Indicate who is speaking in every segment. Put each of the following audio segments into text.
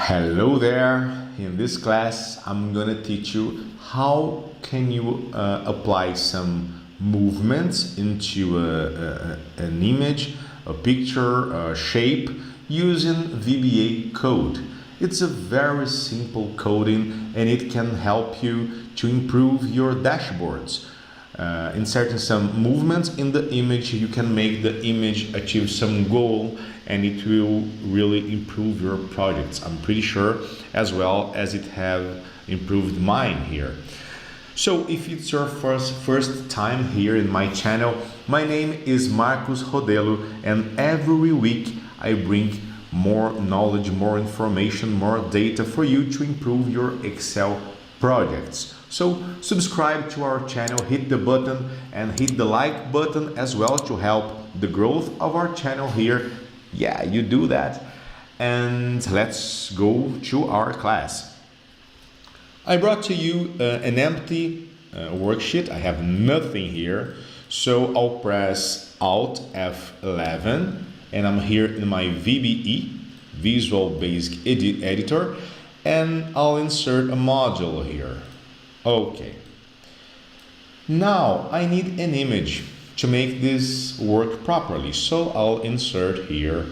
Speaker 1: Hello there. In this class I'm gonna teach you how can you apply some movements into an image, a picture, a shape using VBA code. It's a very simple coding and it can help you to improve your dashboards. Inserting some movements in the image, you can make the image achieve some goal and it will really improve your projects, I'm pretty sure, as well as it have improved mine here. So if it's your first time here in my channel, my name is Marcos Rodelo, and every week I bring more knowledge, more information, more data for you to improve your Excel projects. So subscribe to our channel, hit the button and hit the like button as well to help the growth of our channel here. Yeah, you do that. And let's go to our class. I brought to you an empty worksheet. I have nothing here. So I'll press Alt F11 and I'm here in my VBE, Visual Basic Editor, and I'll insert a module here. Okay. Now I need an image to make this work properly. So I'll insert here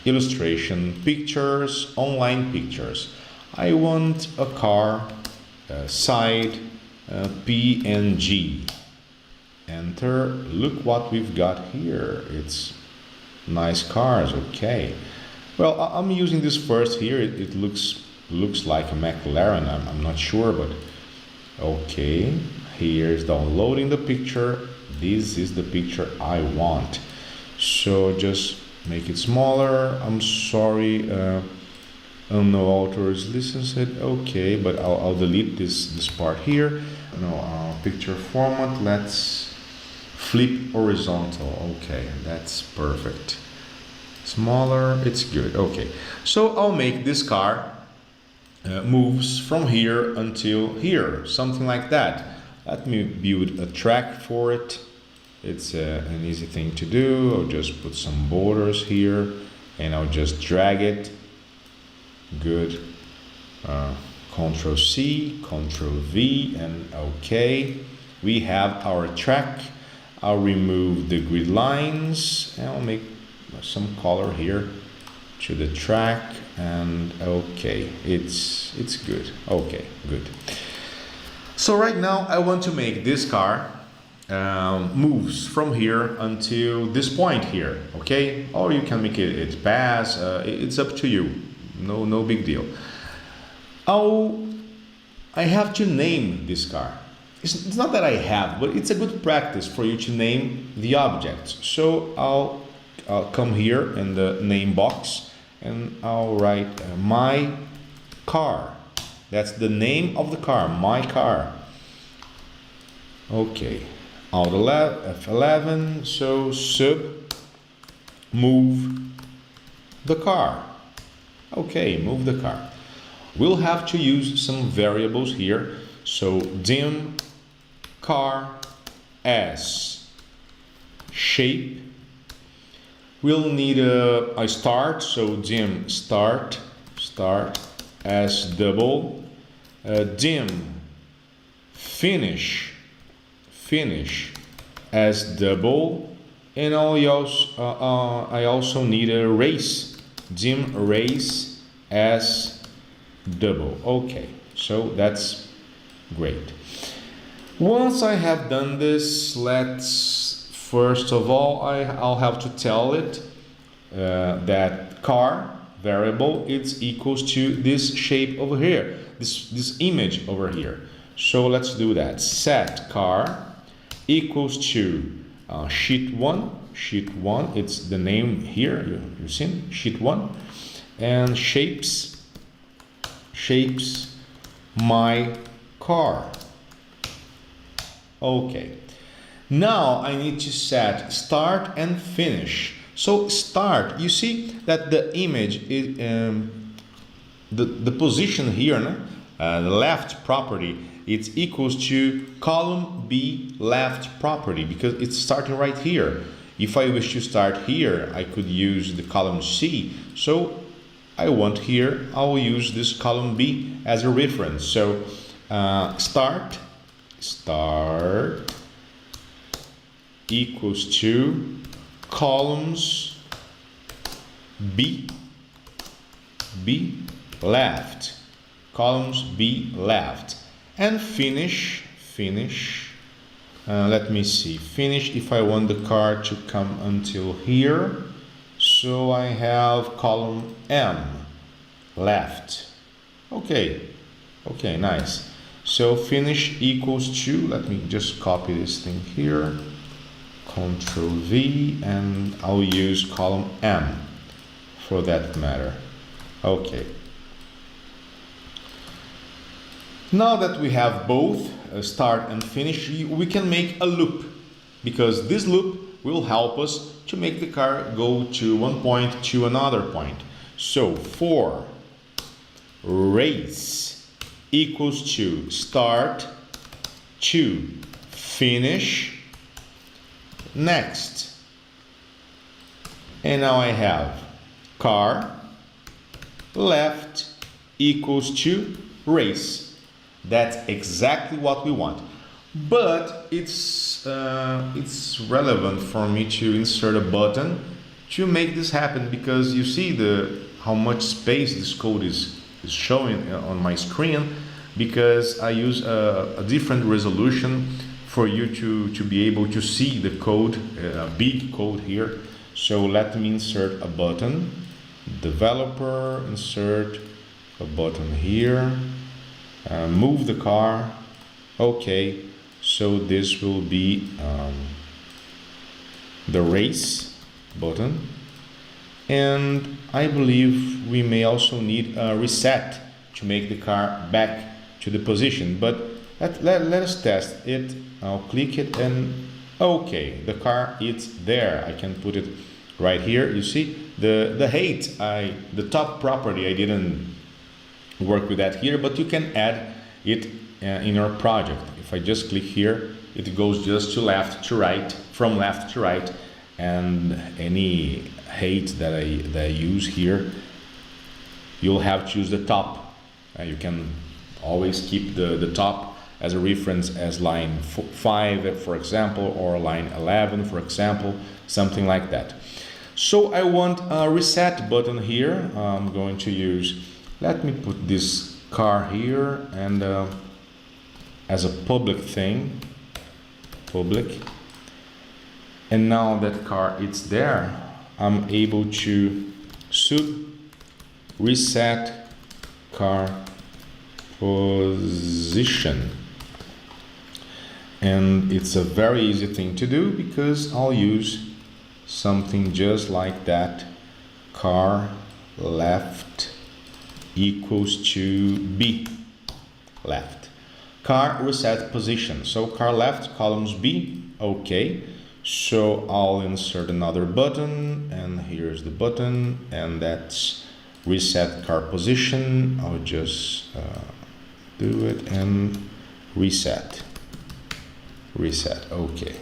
Speaker 1: illustration, pictures, online pictures. I want a car, side, PNG. Enter. Look what we've got here. It's nice cars. Okay. Well, I'm using this first here. It looks like a McLaren. I'm not sure, but okay. Here's downloading the picture. This is the picture I want. So just make it smaller. I'm sorry. No authors licensed. Okay, but I'll delete this part here. No picture format. Let's flip horizontal. Okay, that's perfect. Smaller, it's good. Okay, so I'll make this car moves from here until here, something like that. Let me build a track for it. It's an easy thing to do. I'll just put some borders here and I'll just drag it. Good. Ctrl C, Ctrl V, and okay. We have our track. I'll remove the grid lines and I'll make some color here to the track, and okay, it's good. Okay, good. So right now I want to make this car moves from here until this point here, okay? Or you can make it pass, it's up to you. No big deal. I have to name this car. It's not that I have, but it's a good practice for you to name the objects. So I'll come here in the name box and I'll write my car. That's the name of the car, my car. Okay, Alt F11, so sub move the car. Okay, move the car. We'll have to use some variables here. So dim car as shape. We'll need a start, so dim start as double, dim finish as double, and I also need a race, dim race as double. Okay, so that's great. Once I have done this, first of all, I'll have to tell it that car variable is equals to this shape over here, this image over here. So let's do that. Set car equals to sheet 1, it's the name here, you see, sheet 1, and shapes my car. Okay. Now I need to set start and finish. So start, you see that the image is the position here, no? The left property, it's equals to column B left property because it's starting right here. If I wish to start here, I could use the column C. So I want here, I'll use this column B as a reference. So start equals to columns B left, columns B left, and finish, let me see, finish if I want the car to come until here. So I have column M left. Okay, nice. So finish equals to, let me just copy this thing here, Control V, and I'll use column M for that matter. Okay. Now that we have both start and finish, we can make a loop, because this loop will help us to make the car go to one point to another point. So for race equals to start to finish next. And now I have car left equals to race. That's exactly what we want. But it's relevant for me to insert a button to make this happen, because you see how much space this code is showing on my screen, because I use a different resolution for you to be able to see the code, a big code here. So let me insert a button, developer, insert a button here, move the car. Okay, so this will be the race button, and I believe we may also need a reset to make the car back to the position, but let us test it. I'll click it and okay, the car is there. I can put it right here. You see the height, the top property, I didn't work with that here, but you can add it in your project. If I just click here, it goes just to left to right, from left to right, and any height that I use here, you'll have to use the top. You can always keep the top as a reference as line 5, for example, or line 11, for example, something like that. So I want a reset button here. I'm going to use, let me put this car here, and as a public thing, public. And now that car is there, I'm able to reset car position. And it's a very easy thing to do, because I'll use something just like that. Car left equals to B left. Car reset position. So car left, columns B. Okay. So I'll insert another button, and here's the button, and that's reset car position. I'll just do it and reset. Okay.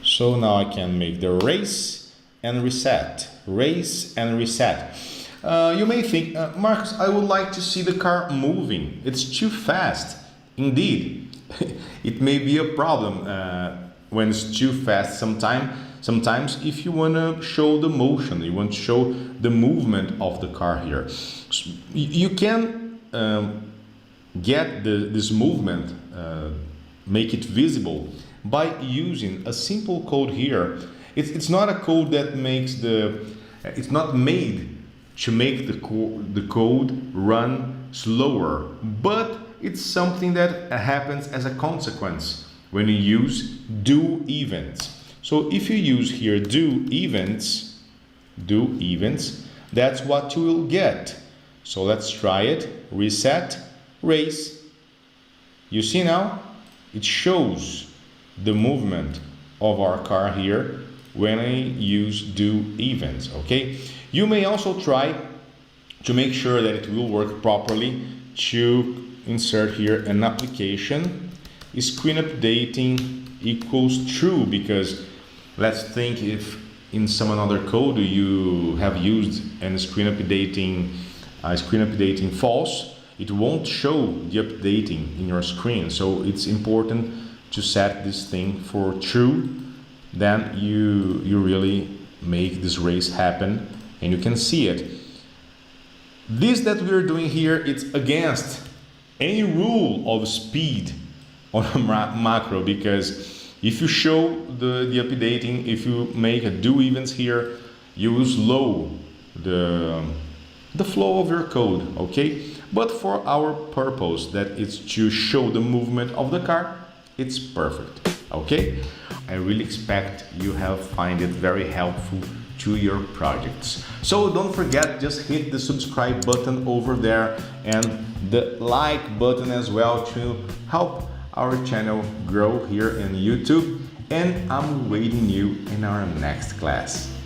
Speaker 1: So now I can make the race and reset. You may think, Marcus, I would like to see the car moving. It's too fast. Indeed, it may be a problem when it's too fast sometimes if you want to show the motion, you want to show the movement of the car here. You can get this movement, make it visible by using a simple code here. It's not a code that makes it's not made to make the code run slower, but it's something that happens as a consequence when you use do events. So if you use here do events, that's what you will get. So let's try it. Reset, race. You see now? It shows the movement of our car here when I use do events, okay? You may also try to make sure that it will work properly to insert here an application. Screen updating equals true, because let's think if in some another code you have used and screen updating false, it won't show the updating in your screen. So it's important to set this thing for true. Then you really make this race happen and you can see it. This that we're doing here, it's against any rule of speed on a macro, because if you show the updating, if you make a do events here, you will slow the flow of your code, okay? But for our purpose, that is to show the movement of the car, it's perfect, okay? I really expect you have find it very helpful to your projects. So don't forget, just hit the subscribe button over there and the like button as well to help our channel grow here in YouTube. And I'm waiting you in our next class.